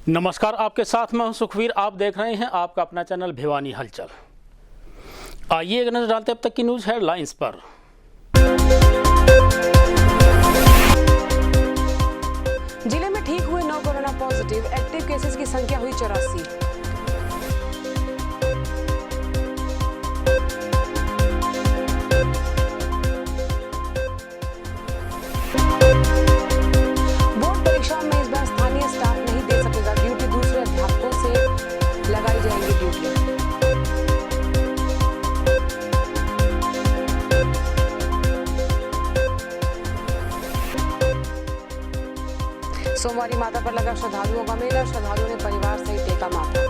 नमस्कार, आपके साथ मैं हूं सुखवीर। आप देख रहे हैं आपका अपना चैनल भिवानी हलचल। आइए एक नजर डालते हैं अब तक की न्यूज हेडलाइंस पर। जिले में ठीक हुए 9 कोरोना पॉजिटिव, एक्टिव केसेस की संख्या हुई 84। बोर्ड परीक्षा में इस बार स्थानीय स्टाफ नहीं दे सकेगा ड्यूटी, दूसरे अध्यापकों से लगाई जाएंगी ड्यूटियां। सोमवारी माता पर लगा श्रद्धालुओं का मेला, श्रद्धालुओं ने परिवार सहित टेका माथा।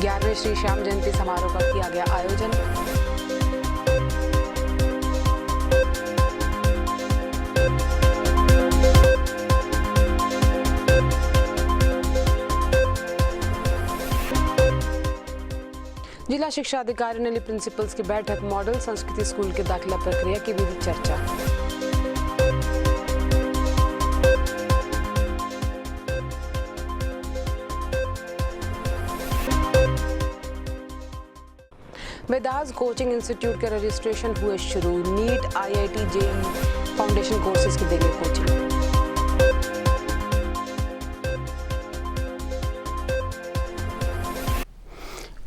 ग्यारहवें श्री श्याम जयंती समारोह का किया गया आयोजन। जिला शिक्षा अधिकारी ने ली प्रिंसिपल्स की बैठक, मॉडल संस्कृति स्कूल के दाखिला प्रक्रिया की भी चर्चा। वेदास कोचिंग इंस्टीट्यूट के रजिस्ट्रेशन हुए शुरू, NEET, IIT, JEE foundation courses की देंगे कोचिंग।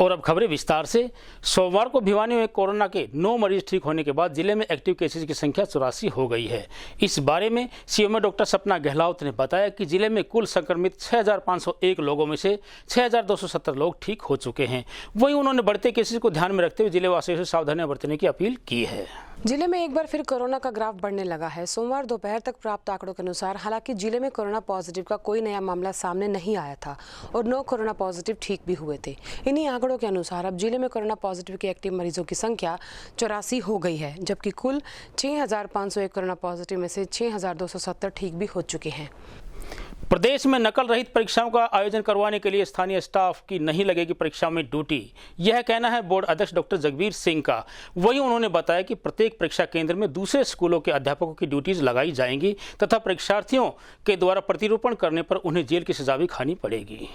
और अब खबरें विस्तार से। सोमवार को भिवानी में कोरोना के 9 मरीज ठीक होने के बाद जिले में एक्टिव केसेस की संख्या 84 हो गई है। इस बारे में सीएमओ डॉक्टर सपना गहलावत ने बताया कि जिले में कुल संक्रमित 6501 लोगों में से 6270 लोग ठीक हो चुके हैं। वहीं उन्होंने बढ़ते केसेस को ध्यान में रखते हुए जिले वासियों से सावधानियां बरतने की अपील की है। जिले में एक बार फिर कोरोना का ग्राफ बढ़ने लगा है। सोमवार दोपहर तक प्राप्त आंकड़ों के अनुसार हालांकि जिले में कोरोना पॉजिटिव का कोई नया मामला सामने नहीं आया था और 9 कोरोना पॉजिटिव ठीक भी हुए थे। इन्हीं आंकड़ों के अनुसार अब जिले में कोरोना पॉजिटिव के एक्टिव मरीजों की संख्या 84 हो गई है, जबकि कुल 6501 कोरोना पॉजिटिव में से 6270 ठीक भी हो चुके हैं। प्रदेश में नकल रहित परीक्षाओं का आयोजन करवाने के लिए स्थानीय स्टाफ की नहीं लगेगी परीक्षाओं में ड्यूटी, यह कहना है बोर्ड अध्यक्ष डॉक्टर जगबीर सिंह का। वहीं उन्होंने बताया कि प्रत्येक परीक्षा केंद्र में दूसरे स्कूलों के अध्यापकों की ड्यूटीज लगाई जाएंगी तथा परीक्षार्थियों के द्वारा प्रतिरूपण करने पर उन्हें जेल की सजा भी खानी पड़ेगी।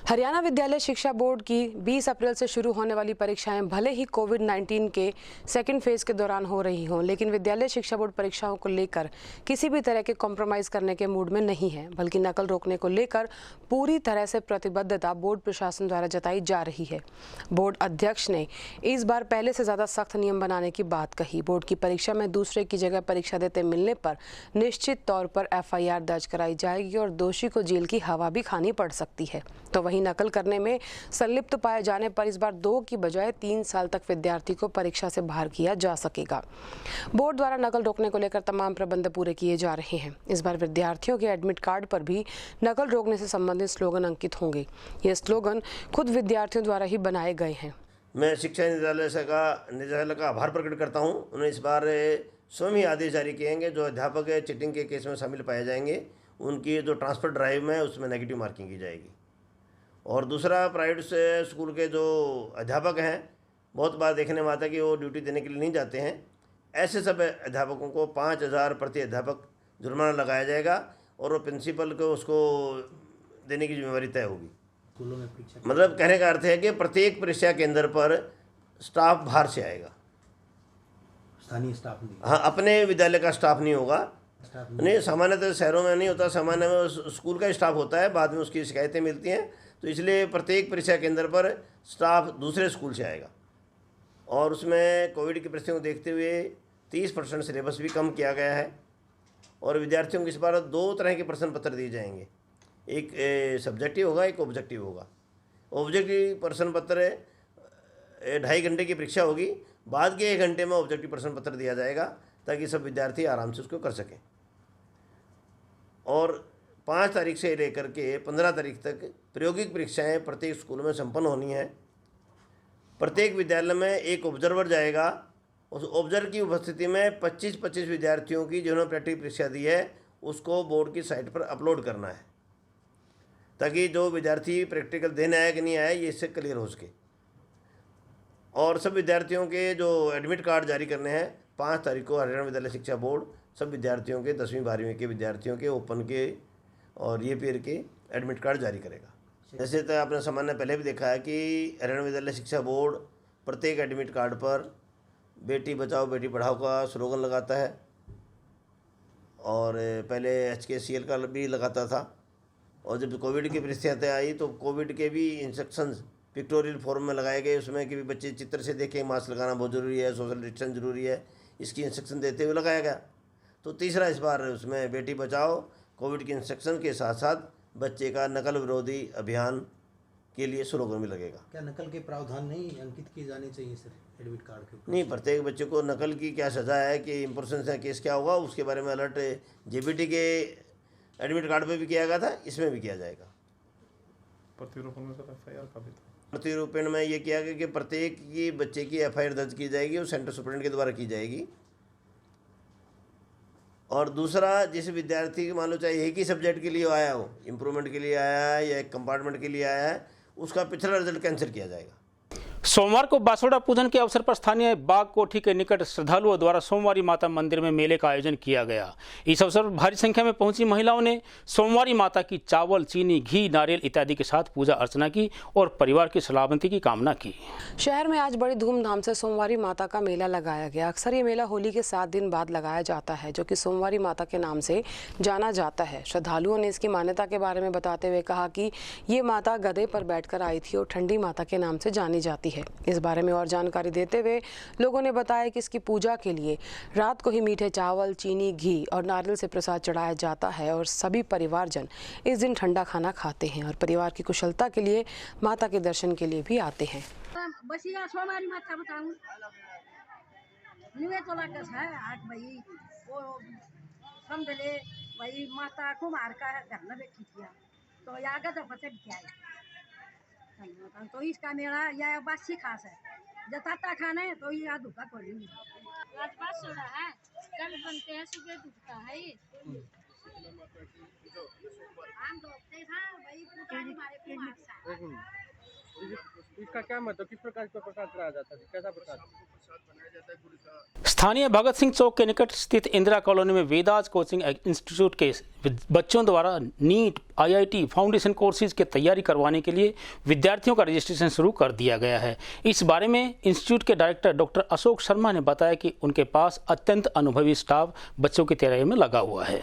हरियाणा विद्यालय शिक्षा बोर्ड की 20 अप्रैल से शुरू होने वाली परीक्षाएं भले ही कोविड-19 के सेकेंड फेज के दौरान हो रही हों, लेकिन विद्यालय शिक्षा बोर्ड परीक्षाओं को लेकर किसी भी तरह के कॉम्प्रोमाइज करने के मूड में नहीं है, बल्कि नकल रोकने को लेकर पूरी तरह से प्रतिबद्धता बोर्ड प्रशासन द्वारा जताई जा रही है। बोर्ड अध्यक्ष ने इस बार पहले से ज्यादा सख्त नियम बनाने की बात कही। बोर्ड की परीक्षा में दूसरे की जगह परीक्षा देते मिलने पर निश्चित तौर पर FIR दर्ज कराई जाएगी और दोषी को जेल की हवा भी खानी पड़ सकती है। तो वहीं नकल करने में संलिप्त पाए जाने पर इस बार 2 की बजाय 3 साल तक विद्यार्थी को परीक्षा से बाहर किया जा सकेगा। बोर्ड द्वारा नकल रोकने को लेकर तमाम प्रबंध पूरे किए जा रहे हैं। इस बार विद्यार्थियों के एडमिट कार्ड पर भी नकल रोकने से संबंधित स्लोगन अंकित होंगे। ये स्लोगन खुद विद्यार्थियों द्वारा ही बनाए गए हैं। मैं शिक्षा निदेशालय का आभार प्रकट करता हूँ। उन्होंने इस बार स्वयं ही आदेश जारी किएंगे जो अध्यापक चीटिंग के केस में शामिल पाए जाएंगे, उनकी जो ट्रांसफर ड्राइव में उसमें नेगेटिव मार्किंग की जाएगी। और दूसरा, प्राइवेट से स्कूल के जो अध्यापक हैं बहुत बार देखने में आता है कि वो ड्यूटी देने के लिए नहीं जाते हैं। ऐसे सब अध्यापकों को 5000 प्रति अध्यापक जुर्माना लगाया जाएगा और वो प्रिंसिपल को उसको देने की जिम्मेवारी तय होगी। मतलब कहने का अर्थ है कि प्रत्येक परीक्षा केंद्र पर स्टाफ बाहर से आएगा, स्थानीय स्टाफ नहीं। हाँ, अपने विद्यालय का स्टाफ नहीं होगा। नहीं, सामान्यतः शहरों में नहीं होता, सामान्य में स्कूल का स्टाफ होता है, बाद में उसकी शिकायतें मिलती हैं, तो इसलिए प्रत्येक परीक्षा केंद्र पर स्टाफ दूसरे स्कूल से आएगा। और उसमें कोविड की परिस्थितियों को देखते हुए 30% सिलेबस भी कम किया गया है। और विद्यार्थियों को इस बार 2 तरह के प्रश्न पत्र दिए जाएंगे, एक सब्जेक्टिव होगा, एक ऑब्जेक्टिव होगा। ऑब्जेक्टिव प्रश्न पत्र 2.5 घंटे की परीक्षा होगी, बाद के 1 घंटे में ऑब्जेक्टिव प्रश्न पत्र दिया जाएगा ताकि सब विद्यार्थी आराम से उसको कर सकें। और 5 तारीख से लेकर के 15 तारीख तक प्रायोगिक परीक्षाएं प्रत्येक स्कूल में संपन्न होनी है। प्रत्येक विद्यालय में एक ऑब्जर्वर जाएगा। उस ऑब्जर्वर की उपस्थिति में 25-25 विद्यार्थियों की जिन्होंने प्रैक्टिकल परीक्षा दी है उसको बोर्ड की साइट पर अपलोड करना है। ताकि जो विद्यार्थी प्रैक्टिकल देने आया कि नहीं आया ये इससे क्लियर हो सके। और सब विद्यार्थियों के जो एडमिट कार्ड जारी करने हैं 5 तारीख को हरियाणा विद्यालय शिक्षा बोर्ड सब विद्यार्थियों के 10वीं 12वीं के विद्यार्थियों के ओपन के और ये पीयर के एडमिट कार्ड जारी करेगा। जैसे तो आपने सामान्य पहले भी देखा है कि हरियाणा विद्यालय शिक्षा बोर्ड प्रत्येक एडमिट कार्ड पर बेटी बचाओ बेटी पढ़ाओ का स्लोगन लगाता है और पहले HKCL का भी लगाता था। और जब कोविड की परिस्थितियाँ आई तो कोविड के भी इंस्ट्रक्शंस पिक्टोरियल फॉर्म में लगाए गए, उसमें कि भी बच्चे चित्र से देखें, मास्क लगाना बहुत ज़रूरी है, सोशल डिस्टेंस ज़रूरी है, इसकी इंस्ट्रक्शन देते हुए लगाया गया। तो तीसरा इस बार उसमें बेटी बचाओ कोविड के इंस्ट्रक्शन के साथ साथ बच्चे का नकल विरोधी अभियान के लिए स्लोगन भी लगेगा। क्या नकल के प्रावधान नहीं अंकित किए जाने चाहिए सर एडमिट कार्ड के ऊपर? नहीं, प्रत्येक बच्चे को नकल की क्या सज़ा है कि इम्पोर्टेंस है केस क्या होगा उसके बारे में अलर्ट JBT के एडमिट कार्ड पे भी किया गया था, इसमें भी किया जाएगा। प्रतिरूपण में सर FIR का भी था। प्रतिरूपण में ये किया गया कि प्रत्येक की बच्चे की FIR दर्ज की जाएगी और सेंटर सुपरिटेंडेंट के द्वारा की जाएगी। और दूसरा, जिस विद्यार्थी की मान लो चाहे एक ही सब्जेक्ट के लिए आया हो, इम्प्रूवमेंट के लिए आया है या एक कंपार्टमेंट के लिए आया है, उसका पिछला रिजल्ट कैंसिल किया जाएगा। सोमवार को बासोड़ा पूजन के अवसर पर स्थानीय बाग कोठी के निकट श्रद्धालुओं द्वारा सोमवारी माता मंदिर में मेले का आयोजन किया गया। इस अवसर पर भारी संख्या में पहुंची महिलाओं ने सोमवारी माता की चावल, चीनी, घी, नारियल इत्यादि के साथ पूजा अर्चना की और परिवार की सलामती की कामना की। शहर में आज बड़ी धूमधाम से सोमवारी माता का मेला लगाया गया। अक्सर ये मेला होली के 7 दिन बाद लगाया जाता है, जो कि सोमवारी माता के नाम से जाना जाता है। श्रद्धालुओं ने इसकी मान्यता के बारे में बताते हुए कहा कि ये माता गधे पर बैठकर आई थी और ठंडी माता के नाम से जानी जाती है। इस बारे में और जानकारी देते हुए लोगों ने बताया कि इसकी पूजा के लिए रात को ही मीठे चावल, चीनी, घी और नारियल से प्रसाद चढ़ाया जाता है और सभी परिवारजन इस दिन ठंडा खाना खाते हैं और परिवार की कुशलता के लिए माता के दर्शन के लिए भी आते हैं। बसिया सोमवारी माता बताऊं निवे तोला कस है आज भाई वो समझ ले भाई माता कुमार का घर में बैठी थी तो आगे तो बचत क्या है तो इसका मेरा यह बासी खास है जताता खाना है तो ये धुका कोई नहीं आज बात सुना है कल बनते हैं सुबह दुखता है हम दोस्ते था भाई पुजारी हमारे कुमार सा इसका क्या मतलब, किस प्रकार का प्रसाद चढ़ाया जाता है, कैसा प्रसाद बनाया जाता है? स्थानीय भगत सिंह चौक के निकट स्थित इंदिरा कॉलोनी में वेदास कोचिंग इंस्टीट्यूट के बच्चों द्वारा नीट, IIT फाउंडेशन कोर्सेज की तैयारी करवाने के लिए विद्यार्थियों का रजिस्ट्रेशन शुरू कर दिया गया है। इस बारे में इंस्टीट्यूट के डायरेक्टर डॉक्टर अशोक शर्मा ने बताया कि उनके पास अत्यंत अनुभवी स्टाफ बच्चों की तैयारी में लगा हुआ है।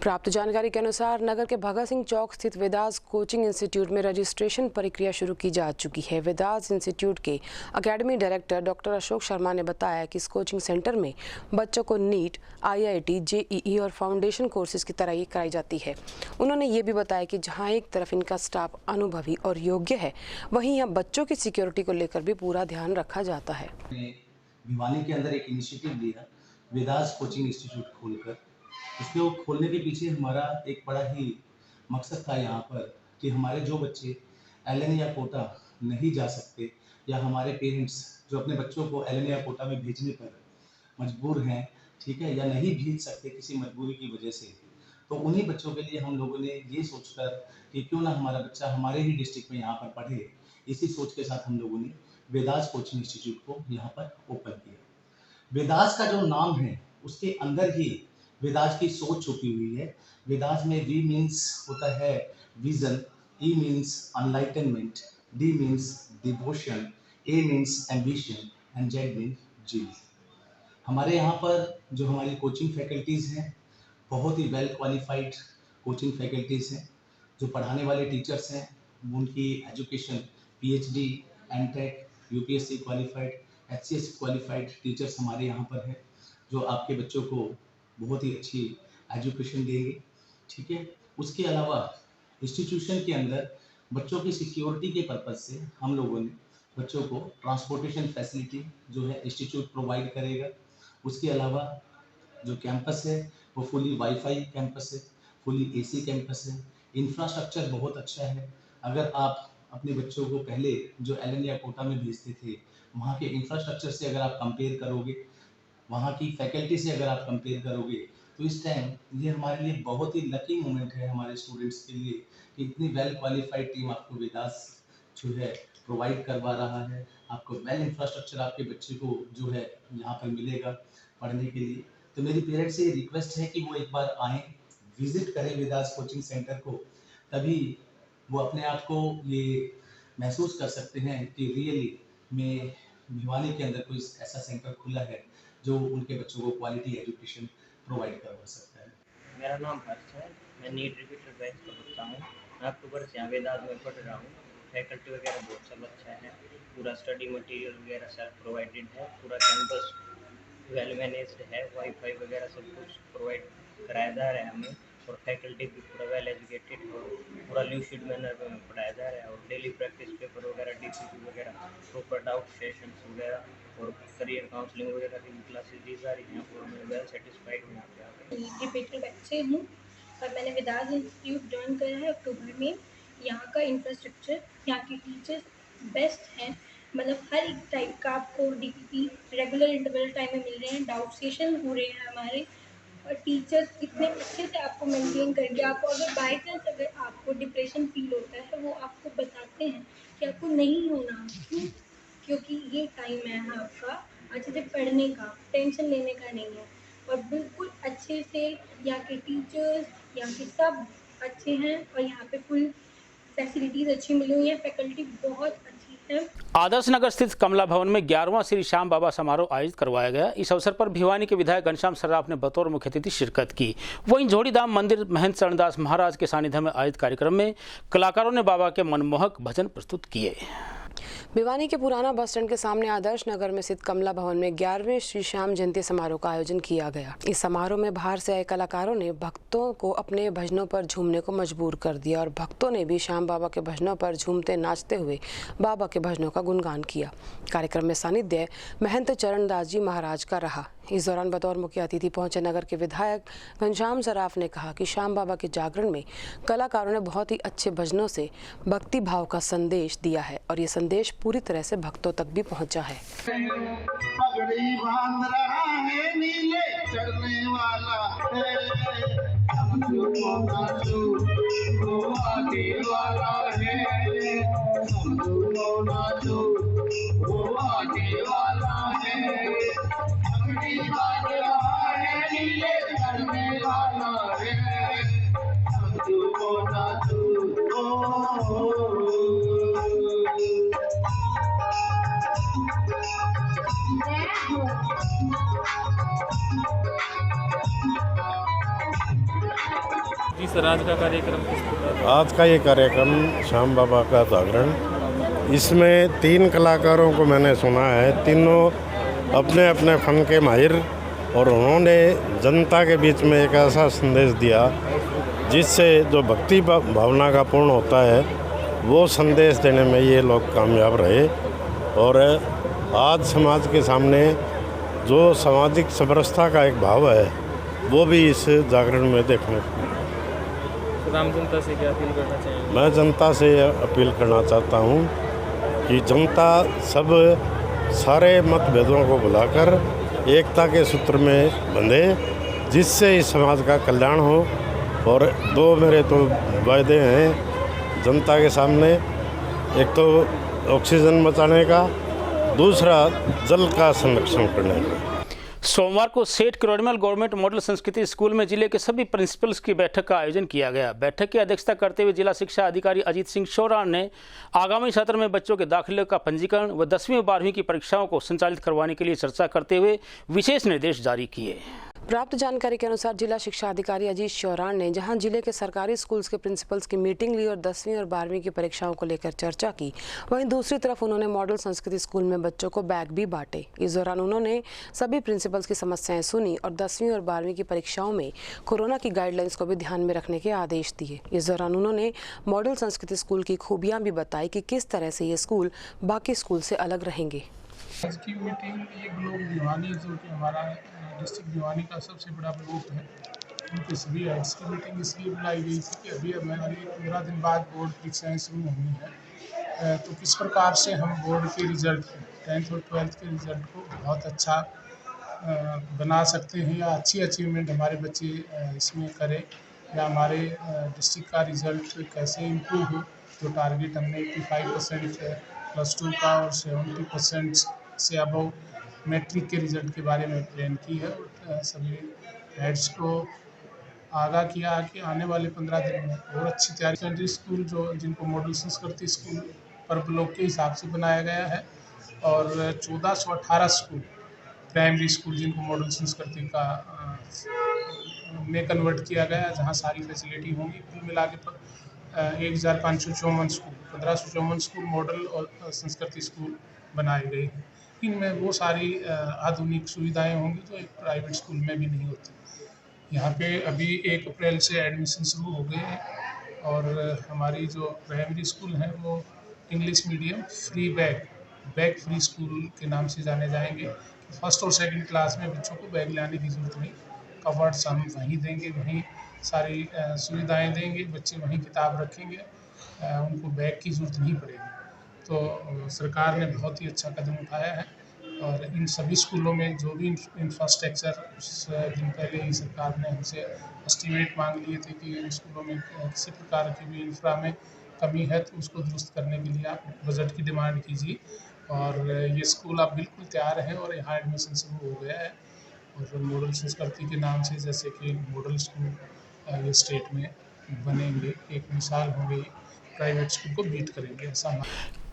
प्राप्त जानकारी के अनुसार नगर के भगत सिंह चौक स्थित वेदास कोचिंग इंस्टीट्यूट में रजिस्ट्रेशन प्रक्रिया शुरू की जा चुकी है। वेदास इंस्टीट्यूट के academy director doctor Ashok Sharma ने बताया कि इस कोचिंग सेंटर में बच्चों को नीट, IIT, JEE और फाउंडेशन कोर्सेज की तैयारी कराई जाती है। उन्होंने ये भी बताया कि जहाँ एक तरफ इनका स्टाफ अनुभवी और योग्य है, वहीं यहाँ बच्चों की सिक्योरिटी को लेकर भी पूरा ध्यान रखा जाता है। भिवानी के अंदर एक इनिशिएटिव लिया वेदास कोचिंग इंस्टीट्यूट खोलकर। इसको खोलने के पीछे हमारा एक बड़ा ही मकसद था यहाँ पर कि हमारे जो बच्चे LN या कोटा नहीं जा सकते या हमारे पेरेंट्स जो अपने बच्चों को LN या कोटा में भेजने पर मजबूर हैं, ठीक है, या नहीं भेज सकते किसी मजबूरी की वजह से, तो उन्हीं बच्चों के लिए हम लोगों ने ये सोचकर कि क्यों ना हमारा बच्चा हमारे ही डिस्ट्रिक्ट में यहाँ पर पढ़े, इसी सोच के साथ हम लोगों ने वेदास कोचिंग इंस्टीट्यूट को यहाँ पर ओपन किया। वेदास का जो नाम है उसके अंदर ही वेदास की सोच छुपी हुई है। वेदास में V मीन्स होता है vision, E means enlightenment, D means devotion, A means ambition and Z means zeal. हमारे यहाँ पर जो हमारी कोचिंग फैकल्टीज़ हैं बहुत ही वेल क्वालिफाइड कोचिंग फैकल्टीज़ हैं। जो पढ़ाने वाले टीचर्स हैं उनकी education PhD, MTech, UPSC qualified, HCS qualified teachers हमारे यहाँ पर हैं जो आपके बच्चों को बहुत ही अच्छी एजुकेशन देंगे, ठीक है। उसके अलावा इंस्टीट्यूशन के अंदर बच्चों की सिक्योरिटी के पर्पज़ से हम लोगों ने बच्चों को ट्रांसपोर्टेशन फैसिलिटी जो है इंस्टीट्यूट प्रोवाइड करेगा। उसके अलावा जो कैंपस है वो फुली वाईफाई कैंपस है, फुली AC कैंपस है। इंफ्रास्ट्रक्चर बहुत अच्छा है। अगर आप अपने बच्चों को पहले जो LN या कोटा में भेजते थे वहाँ के इंफ्रास्ट्रक्चर से अगर आप कंपेयर करोगे, वहाँ की फैकल्टी से अगर आप कंपेयर करोगे, तो तो इस टाइम ये हमारे लिए बहुत ही लकी मोमेंट है हमारे स्टूडेंट्स के लिए कि इतनी वेल क्वालिफाइड टीम आपको वेदास जो है प्रोवाइड करवा रहा है। आपको वेल इंफ्रास्ट्रक्चर आपके बच्चे को जो है यहाँ पर मिलेगा पढ़ने के लिए। तो मेरी पेरेंट्स से रिक्वेस्ट है कि वो एक बार आएँ, विजिट करें वेदास कोचिंग सेंटर को, तभी वो अपने आप को ये महसूस कर सकते हैं कि रियली में भिवानी के अंदर कोई ऐसा सेंटर खुला है जो उनके बच्चों को क्वालिटी एजुकेशन प्रोवाइड करवा सकता है। मेरा नाम हर्ष है, मैं नीट रिपीटर बैच का बच्चा हूँ। मैं अक्टूबर से यहाँ वेदास में पढ़ रहा हूँ। फैकल्टी वगैरह बहुत सब अच्छा है, पूरा स्टडी मटेरियल वगैरह सेल्फ प्रोवाइडेड है, पूरा कैंपस वेल मैनेज्ड है, वाईफाई वगैरह सब कुछ प्रोवाइड कराया जा रहा है हमें, और फैकल्टी भी पूरा वेल एजुकेटेड और पूरा ल्यूसिड मैनर में पढ़ाया जा रहा है, और डेली प्रैक्टिस पेपर वगैरह DCP वगैरह प्रॉपर डाउट सेशंस वगैरह और करियर काउंसलिंग वगैरह की क्लासेस दी जा रही हैं, और मैं वेल सेटिस्फाइड हूँ यहाँ पे आकर। रिपीटर बच्चे हूँ और मैंने वेदास इंस्टीट्यूट ज्वाइन करा है अक्टूबर में। यहाँ का इंफ्रास्ट्रक्चर, यहाँ के टीचर्स बेस्ट हैं, मतलब हर एक टाइप का आपको DPP रेगुलर इंटरवल टाइम में मिल रहे हैं, डाउट सेशन हो रहे हैं हमारे, और टीचर्स इतने अच्छे से आपको मेंटेन करके, आपको अगर बाई चांस अगर आपको डिप्रेशन फील होता है वो आपको बताते हैं कि आपको नहीं होना, क्यों? क्योंकि ये टाइम है आपका अच्छे से पढ़ने का, टेंशन लेने का नहीं है। और बिल्कुल अच्छे से यहाँ के टीचर्स, यहाँ के सब अच्छे हैं, और यहाँ पे फुल फैसिलिटीज़ अच्छी मिली हुई हैं, फैकल्टी बहुत अच्छी है। आदर्श नगर स्थित कमला भवन में 11वां श्री श्याम बाबा समारोह आयोजित करवाया गया। इस अवसर पर भिवानी के विधायक घनश्याम सर्राफ ने बतौर मुख्य अतिथि शिरकत की। वहीं जोड़ीधाम मंदिर महंत चरणदास महाराज के सानिध्य में आयोजित कार्यक्रम में कलाकारों ने बाबा के मनमोहक भजन प्रस्तुत किए। भिवानी के पुराना बस स्टैंड के सामने आदर्श नगर में स्थित कमला भवन में 11वें श्री श्याम जयंती समारोह का आयोजन किया गया। इस समारोह में बाहर से आए कलाकारों ने भक्तों को अपने भजनों पर झूमने को मजबूर कर दिया, और भक्तों ने भी श्याम बाबा के भजनों पर झूमते नाचते हुए बाबा के भजनों का गुणगान किया। कार्यक्रम में सानिध्य महंत चरणदास जी महाराज का रहा। इस दौरान बतौर मुख्य अतिथि पहुंचे नगर के विधायक घनश्याम सर्राफ ने कहा कि श्याम बाबा के जागरण में कलाकारों ने बहुत ही अच्छे भजनों से भक्ति भाव का संदेश दिया है, और ये संदेश पूरी तरह से भक्तों तक भी पहुंचा है। पगड़ी बांध रहा है, नीले चढ़ने वाला है, वो आगे वाला है, वो आगे वाला है, पगड़ी बांध रहा है, नीले चढ़ने वाला है, जी सर, आज का कार्यक्रम किस प्रकार? आज का ये कार्यक्रम श्याम बाबा का जागरण, इसमें 3 कलाकारों को मैंने सुना है। तीनों अपने अपने फन के माहिर, और उन्होंने जनता के बीच में एक ऐसा संदेश दिया जिससे जो भक्ति भावना का पूर्ण होता है वो संदेश देने में ये लोग कामयाब रहे। और आज समाज के सामने जो सामाजिक समरसता का एक भाव है वो भी इस जागरण में देखने को। आम जनता से क्या अपील करना चाहेंगे? मैं जनता से अपील करना चाहता हूँ कि जनता सब सारे मतभेदों को भुलाकर एकता के सूत्र में बंधे, जिससे इस समाज का कल्याण हो। और 2 मेरे तो वायदे हैं जनता के सामने, एक तो ऑक्सीजन बचाने का, दूसरा जल का संरक्षण करने का। सोमवार को सेठ किरोड़मल गवर्नमेंट मॉडल संस्कृति स्कूल में जिले के सभी प्रिंसिपल्स की बैठक का आयोजन किया गया। बैठक की अध्यक्षता करते हुए जिला शिक्षा अधिकारी अजीत सिंह शोरान ने आगामी सत्र में बच्चों के दाखिले का पंजीकरण व 10वीं और 12वीं की परीक्षाओं को संचालित करवाने के लिए चर्चा करते हुए विशेष निर्देश जारी किए। प्राप्त जानकारी के अनुसार जिला शिक्षा अधिकारी अजीत शौरान ने जहां जिले के सरकारी स्कूल्स के प्रिंसिपल्स की मीटिंग ली और 10वीं और 12वीं की परीक्षाओं को लेकर चर्चा की, वहीं दूसरी तरफ उन्होंने मॉडल संस्कृति स्कूल में बच्चों को बैग भी बांटे। इस दौरान उन्होंने सभी प्रिंसिपल्स की समस्याएं सुनी और 10वीं और 12वीं की परीक्षाओं में कोरोना की गाइडलाइंस को भी ध्यान में रखने के आदेश दिए। इस दौरान उन्होंने मॉडल संस्कृति स्कूल की खूबियाँ भी बताई कि किस तरह से ये स्कूल बाकी स्कूल से अलग रहेंगे। आज की मीटिंग ये ग्लोब भिवानी, जो कि हमारा डिस्ट्रिक्ट भिवानी का सबसे बड़ा ग्रुप है, उनके सभी हेड्स की मीटिंग इसलिए बुलाई गई थी कि अभी हमारी 15 दिन बाद बोर्ड परीक्षाएँ शुरू होनी है। तो किस प्रकार से हम बोर्ड के रिजल्ट 10th और 12th के रिजल्ट को बहुत अच्छा बना सकते हैं या अच्छी अचीवमेंट हमारे बच्चे इसमें करें, या हमारे डिस्ट्रिक्ट का रिज़ल्ट कैसे इम्प्रूव हो। तो टारगेट हमने 85% +2 का और 70% से अबव मैट्रिक के रिज़ल्ट के बारे में प्लान की है। और सभी हेड्स को आगाह किया कि आने वाले 15 दिन में और अच्छी तैयारी। सेकेंडरी स्कूल जो जिनको मॉडल संस्कृति स्कूल पर ब्लॉक के हिसाब से बनाया गया है, और 1418 स्कूल प्राइमरी स्कूल जिनको मॉडल संस्कृति का में कन्वर्ट किया गया है, जहां सारी फैसिलिटी होंगी। कुल मिला के 1554 स्कूल 1554 स्कूल मॉडल और संस्कृति स्कूल बनाए गए हैं। इनमें वो सारी आधुनिक सुविधाएं होंगी जो एक प्राइवेट स्कूल में भी नहीं होती। यहाँ पे अभी 1 अप्रैल से एडमिशन शुरू हो गए हैं, और हमारी जो प्राइमरी स्कूल हैं वो English medium free bag free school के नाम से जाने जाएंगे। फर्स्ट और सेकंड क्लास में बच्चों को बैग लाने की ज़रूरत नहीं, कवर्ड्स हम वहीं देंगे, वहीं सारी सुविधाएं देंगे, बच्चे वहीं किताब रखेंगे, उनको बैग की ज़रूरत नहीं पड़ेगी। तो सरकार ने बहुत ही अच्छा कदम उठाया है, और इन सभी स्कूलों में जो भी इंफ्रास्ट्रक्चर कुछ दिन पहले ही सरकार ने हमसे एस्टीमेट मांग लिए थे कि इन स्कूलों में किसी प्रकार की भी इंफ्रा में कमी है तो उसको दुरुस्त करने के लिए आप बजट की डिमांड कीजिए। और ये स्कूल अब बिल्कुल तैयार है और यहाँ एडमिशन शुरू हो गया है। और मॉडल संस्कृति के नाम से जैसे कि मॉडल स्कूल ये स्टेट में बनेंगे, एक मिसाल होंगे, प्राइवेट स्कूल को बीट करेंगे, ऐसा।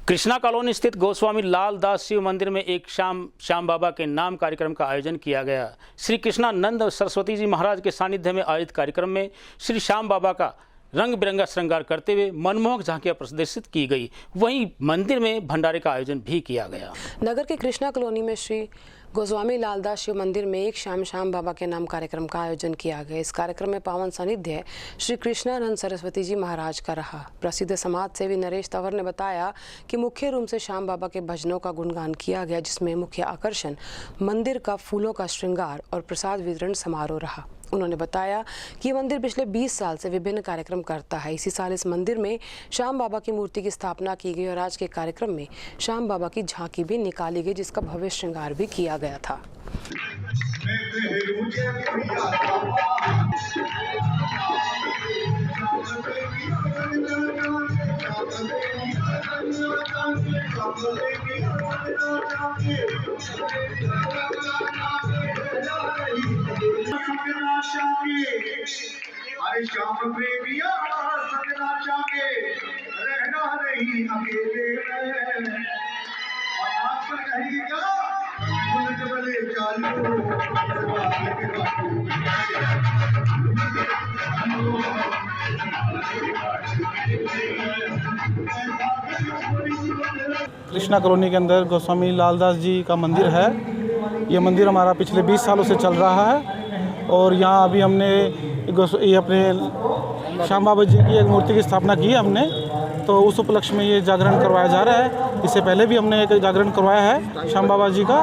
कृष्णा कॉलोनी स्थित गोस्वामी लाल दास शिव मंदिर में एक श्याम बाबा के नाम कार्यक्रम का आयोजन किया गया। श्री कृष्णानंद सरस्वती जी महाराज के सानिध्य में आयोजित कार्यक्रम में श्री श्याम बाबा का रंग बिरंगा श्रृंगार करते हुए मनमोहक झांकियां प्रदर्शित की गई। वहीं मंदिर में भंडारे का आयोजन भी किया गया। नगर के कृष्णा कॉलोनी में श्री गोस्वामी लालदास शिव मंदिर में एक श्याम बाबा के नाम कार्यक्रम का आयोजन किया गया। इस कार्यक्रम में पावन सानिध्य श्री कृष्णानंद सरस्वती जी महाराज का रहा। प्रसिद्ध समाज सेवी नरेश तंवर ने बताया कि मुख्य रूप से श्याम बाबा के भजनों का गुणगान किया गया, जिसमें मुख्य आकर्षण मंदिर का फूलों का श्रृंगार और प्रसाद वितरण समारोह रहा। उन्होंने बताया कि ये मंदिर पिछले 20 साल से विभिन्न कार्यक्रम करता है। इसी साल इस मंदिर में श्याम बाबा की मूर्ति की स्थापना की गई और आज के कार्यक्रम में श्याम बाबा की झांकी भी निकाली गई, जिसका भव्य श्रृंगार भी किया गया था। अरे श्याम प्रेमिया सजना चाहे रहना नहीं अकेले में। और आप पर कहेंगे क्या उलट बले चालू कृष्णा कॉलोनी के अंदर गोस्वामी लालदास जी का मंदिर है। ये मंदिर हमारा पिछले 20 सालों से चल रहा है, और यहाँ अभी हमने ये अपने श्याम बाबा जी की एक मूर्ति की स्थापना की है हमने, तो उस उपलक्ष्य में ये जागरण करवाया जा रहा है। इससे पहले भी हमने एक जागरण करवाया है श्याम बाबा जी का,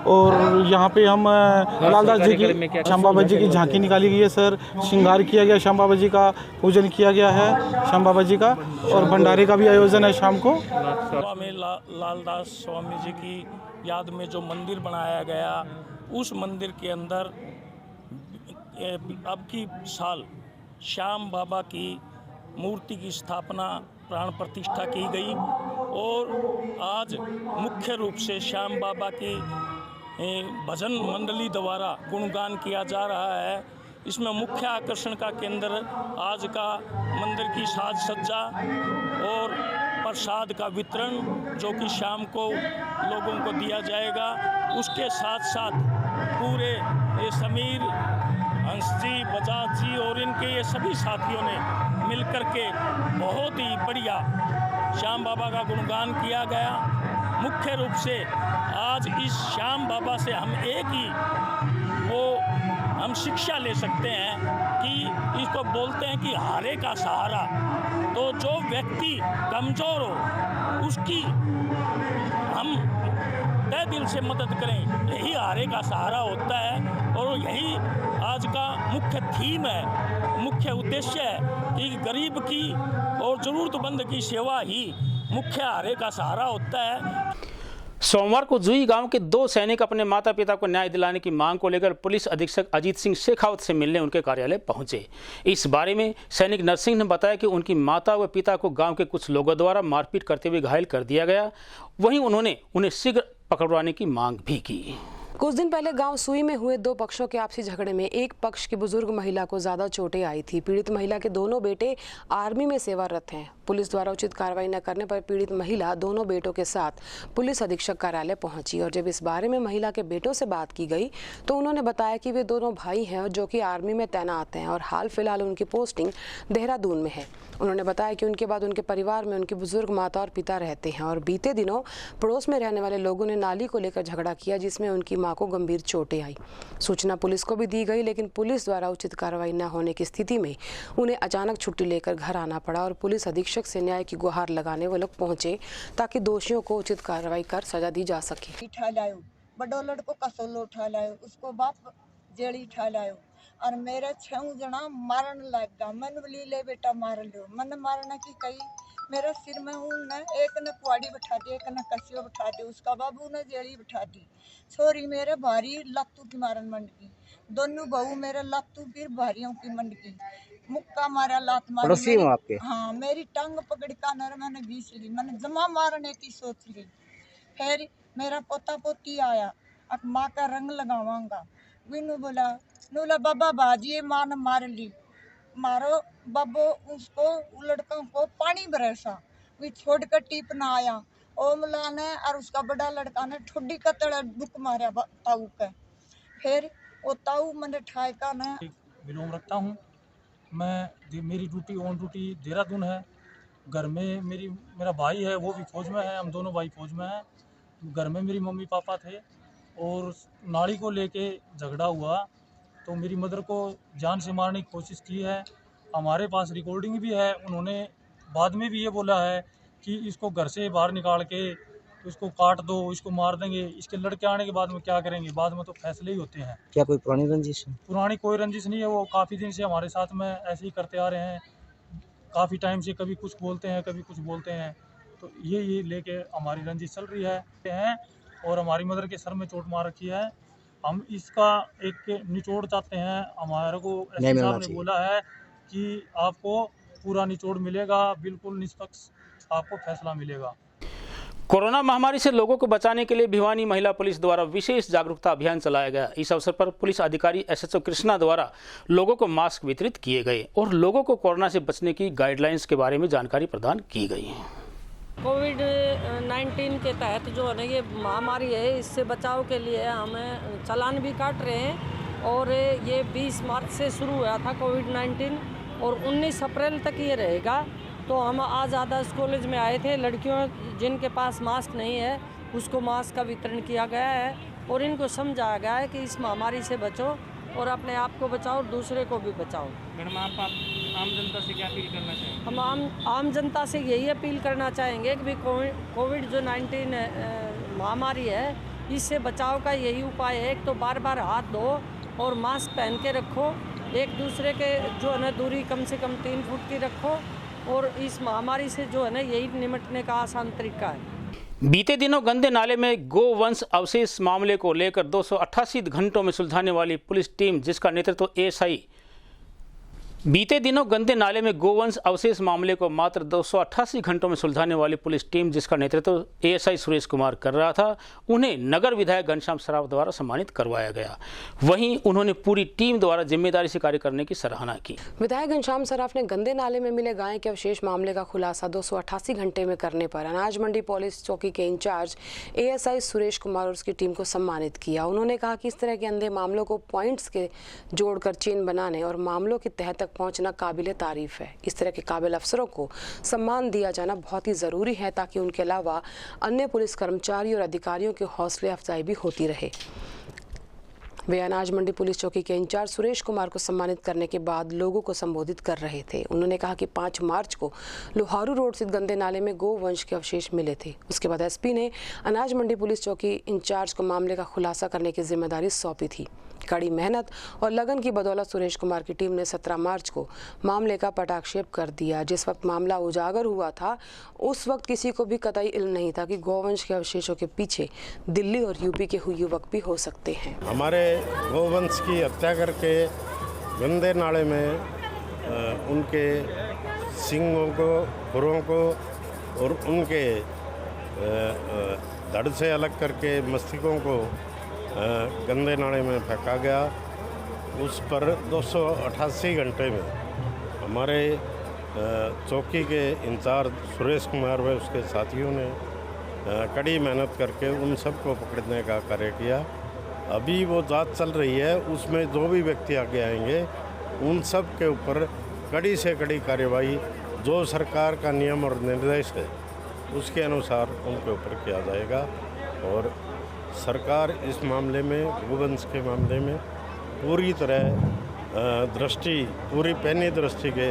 और यहाँ पे हम लालदास जी की श्याम बाबा जी की झांकी निकाली गई है सर, श्रृंगार किया गया, श्याम बाबा जी का पूजन किया गया है श्याम बाबा जी का, और भंडारे का भी आयोजन है शाम को। स्वामी लालदास स्वामी जी की याद में जो मंदिर बनाया गया, उस मंदिर के अंदर अब की साल श्याम बाबा की मूर्ति की स्थापना प्राण प्रतिष्ठा की गई, और आज मुख्य रूप से श्याम बाबा की भजन मंडली द्वारा गुणगान किया जा रहा है। इसमें मुख्य आकर्षण का केंद्र आज का मंदिर की साज सज्जा और प्रसाद का वितरण, जो कि शाम को लोगों को दिया जाएगा। उसके साथ साथ पूरे ये समीर, हंस जी, बजाज जी और इनके ये सभी साथियों ने मिलकर के बहुत ही बढ़िया श्याम बाबा का गुणगान किया गया। मुख्य रूप से आज इस श्याम बाबा से हम एक ही हम शिक्षा ले सकते हैं कि इसको बोलते हैं कि हारे का सहारा। तो जो व्यक्ति कमज़ोर हो उसकी हम तहे दिल से मदद करें, यही हारे का सहारा होता है। और यही आज का मुख्य थीम है, मुख्य उद्देश्य है कि गरीब की और ज़रूरतमंद की सेवा ही मुख्य हारे का सहारा होता है। सोमवार को जुई गांव के 2 सैनिक अपने माता पिता को न्याय दिलाने की मांग को लेकर पुलिस अधीक्षक अजीत सिंह शेखावत से मिलने उनके कार्यालय पहुंचे। इस बारे में सैनिक नरसिंह ने बताया कि उनकी माता व पिता को गांव के कुछ लोगों द्वारा मारपीट करते हुए घायल कर दिया गया। वहीं उन्होंने उन्हें शीघ्र पकड़वाने की मांग भी की। कुछ दिन पहले गांव सुई में हुए 2 पक्षों के आपसी झगड़े में एक पक्ष की बुजुर्ग महिला को ज्यादा चोटें आई थी। पीड़ित महिला के दोनों बेटे आर्मी में सेवारत हैं। पुलिस द्वारा उचित कार्रवाई न करने पर पीड़ित महिला दोनों बेटों के साथ पुलिस अधीक्षक कार्यालय पहुंची और जब इस बारे में महिला के बेटों से बात की गई तो उन्होंने बताया कि वे दोनों भाई हैं जो कि आर्मी में तैनात हैं और हाल फिलहाल उनकी पोस्टिंग देहरादून में है। उन्होंने बताया कि उनके बाद उनके परिवार में उनकी बुजुर्ग माता और पिता रहते हैं और बीते दिनों पड़ोस में रहने वाले लोगों ने नाली को लेकर झगड़ा किया जिसमें उनकी मां को गंभीर चोटें आई। सूचना पुलिस को भी दी गई लेकिन पुलिस द्वारा उचित कार्रवाई न होने की स्थिति में उन्हें अचानक छुट्टी लेकर घर आना पड़ा और पुलिस अधीक्षक से न्याय की गुहार लगाने वो लोग पहुंचे ताकि दोषियों को उचित कार्रवाई कर सजा दी जा सके। उठा लायो, बड़ो लड़को कसोलो उठा लायो, उसको बाप जेड़ी उठा लायो और मेरे 6 जना मारन लग गया। मन बोली ले बेटा मार लो, मन मारने की कही मेरे सिर में ऊन ने एक ने कुआड़ी बैठा दी, एक ने कसियो बैठा दी, उसका बाबू ने जेड़ी बैठा दी। छोरी मेरे भारी लत्तू की मारन मंड की, दोनों बहू मेरे लत्तू फिर भारियों की मंड की, मुक्का मारा लात मारी आपके। हाँ, मेरी टंग पकड़ का नर मैंने घींच ली, मैंने जमा मारने की सोच ली। फिर मेरा पोता पोती आया, अब माँ का रंग लगावांगा। विनू बोला नूला बाबा बाजी माँ ने मार ली, मारो बाबो उसको लड़कों को पानी बरसा। वे छोड़ कर टीप ना आया, ओमला ने और उसका बड़ा लड़का ने ठुड्डी का तड़ा दुख मारा ताऊ का। फिर वो ताऊ मैंने ठायका ने बिलोंग रखता हूँ मैं। मेरी ड्यूटी ऑन ड्यूटी देहरादून है। घर में मेरा भाई है, वो भी फौज में है, हम दोनों भाई फौज में हैं। घर में मेरी मम्मी पापा थे और नाली को लेके झगड़ा हुआ तो मेरी मदर को जान से मारने की कोशिश की है। हमारे पास रिकॉर्डिंग भी है। उन्होंने बाद में भी ये बोला है कि इसको घर से बाहर निकाल के इसको काट दो, इसको मार देंगे। इसके लड़के आने के बाद में क्या करेंगे, बाद में तो फैसले ही होते हैं। क्या कोई पुरानी रंजिश है? पुरानी कोई रंजिश नहीं है, वो काफ़ी दिन से हमारे साथ में ऐसे ही करते आ रहे हैं। काफ़ी टाइम से कभी कुछ बोलते हैं, कभी कुछ बोलते हैं, तो ये लेके हमारी रंजिश चल रही है। और हमारी मदर के सर में चोट मार रखी है। हम इसका एक निचोड़ चाहते हैं। हमारे को एसपी साहब ने बोला है कि आपको पूरा निचोड़ मिलेगा, बिल्कुल निष्पक्ष आपको फैसला मिलेगा। कोरोना महामारी से लोगों को बचाने के लिए भिवानी महिला पुलिस द्वारा विशेष जागरूकता अभियान चलाया गया। इस अवसर पर पुलिस अधिकारी एसएचओ कृष्णा द्वारा लोगों को मास्क वितरित किए गए और लोगों को कोरोना से बचने की गाइडलाइंस के बारे में जानकारी प्रदान की गई। कोविड-19 के तहत जो है ना ये महामारी है, इससे बचाव के लिए हमें चालान भी काट रहे हैं और ये 20 मार्च से शुरू हुआ था कोविड-19 और 19 अप्रैल तक ये रहेगा। तो हम आज आदर्श कॉलेज में आए थे। लड़कियों जिनके पास मास्क नहीं है उसको मास्क का वितरण किया गया है और इनको समझाया गया है कि इस महामारी से बचो और अपने आप को बचाओ और दूसरे को भी बचाओ। मैडम आप आम जनता से क्या अपील करना चाहेंगे? हम आम जनता से यही अपील करना चाहेंगे कि कोविड जो 19 महामारी है इससे बचाव का यही उपाय है। एक तो बार बार हाथ धो और मास्क पहन के रखो, एक दूसरे के जो है ना दूरी कम से कम 3 फुट की रखो और इस महामारी से जो है ना यही निपटने का आसान तरीका है। बीते दिनों गंदे नाले में गोवंश अवशेष मामले को लेकर 288 घंटों में सुलझाने वाली पुलिस टीम जिसका नेतृत्व एएसआई बीते दिनों गंदे नाले में गोवंश अवशेष मामले को मात्र 288 घंटों में सुलझाने वाली पुलिस टीम जिसका नेतृत्व एएसआई सुरेश कुमार कर रहा था, उन्हें नगर विधायक घनश्याम सराफ द्वारा सम्मानित करवाया गया। वहीं उन्होंने पूरी टीम द्वारा जिम्मेदारी से कार्य करने की सराहना की। विधायक घनश्याम सराफ ने गंदे नाले में मिले गाय के अवशेष मामले का खुलासा 288 घंटे में करने पर अनाज मंडी पुलिस चौकी के इंचार्ज एएसआई सुरेश कुमार और उसकी टीम को सम्मानित किया। उन्होंने कहा कि इस तरह के अंधे मामलों को पॉइंट्स के जोड़कर चेन बनाने और मामलों की तह तक पहुंचना काबिल तारीफ है। इस तरह के काबिल अफसरों को सम्मान दिया जाना बहुत ही ज़रूरी है ताकि उनके अलावा अन्य पुलिस कर्मचारी और अधिकारियों की हौसले अफजाई भी होती रहे। वे अनाज मंडी पुलिस चौकी के इंचार्ज सुरेश कुमार को सम्मानित करने के बाद लोगों को संबोधित कर रहे थे। उन्होंने कहा कि 5 मार्च को लोहारू रोड स्थित गंदे नाले में गोवंश के अवशेष मिले थे। उसके बाद एसपी ने अनाज मंडी पुलिस चौकी इंचार्ज को मामले का खुलासा करने की जिम्मेदारी सौंपी थी। कड़ी मेहनत और लगन की बदौलत सुरेश कुमार की टीम ने 17 मार्च को मामले का पटाक्षेप कर दिया। जिस वक्त मामला उजागर हुआ था उस वक्त किसी को भी कतई इल्म नहीं था कि गौवंश के अवशेषों के पीछे दिल्ली और यूपी के युवक भी हो सकते हैं। हमारे गौवंश की हत्या करके गंदे नाले में उनके सींगों को, खुरों को और उनके धड़ से अलग करके मस्तिष्कों को गंदे नाले में फेंका गया। उस पर 288 घंटे में हमारे चौकी के इंचार्ज सुरेश कुमार व उसके साथियों ने कड़ी मेहनत करके उन सबको पकड़ने का कार्य किया। अभी वो जांच चल रही है, उसमें जो भी व्यक्ति आगे आएंगे उन सब के ऊपर कड़ी से कड़ी कार्रवाई जो सरकार का नियम और निर्देश है उसके अनुसार उनके ऊपर किया जाएगा। और सरकार इस मामले में, गौवंश के मामले में पूरी तरह पूरी पैनी दृष्टि के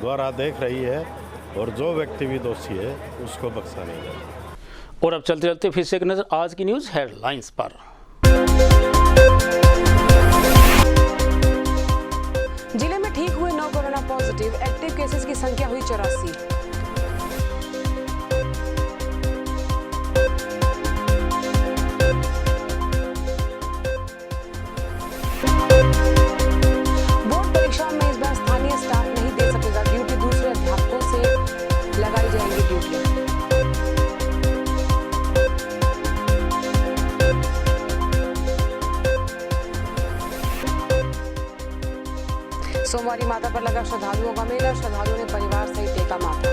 द्वारा देख रही है और जो व्यक्ति भी दोषी है उसको बख्शा नहीं जाएगा। और अब चलते चलते फिर से एक नजर आज की न्यूज़ हेडलाइंस पर। जिले में ठीक हुए 9 कोरोना पॉजिटिव, एक्टिव केसेस की संख्या हुई 84। बोर्ड परीक्षाओं में इस बार स्थानीय स्टाफ नहीं दे सकेगा ड्यूटी, दूसरे अध्यापकों से लगाई जाएंगी ड्यूटियां। सोमवारी माता पर लगा श्रद्धालुओं का मेला, श्रद्धालुओं ने परिवार सहित टेका माथा।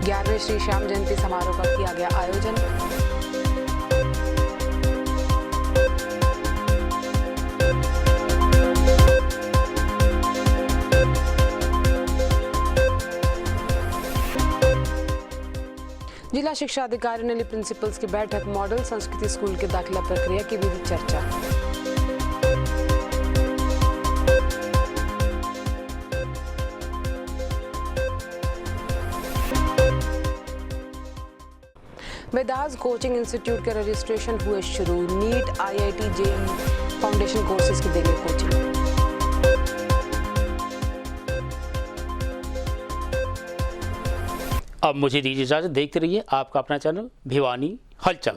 ग्यारहवें श्री श्याम जयंती समारोह का किया गया आयोजन। जिला शिक्षा अधिकारी ने ली प्रिंसिपल्स की बैठक, मॉडल संस्कृति स्कूल के दाखिला प्रक्रिया की भी चर्चा। वेदास कोचिंग इंस्टीट्यूट के रजिस्ट्रेशन हुए शुरू, NEET, IIT, JEE foundation courses की देंगे कोचिंग। अब मुझे दीजिए इजाजत, देखते रहिए आपका अपना चैनल भिवानी हलचल।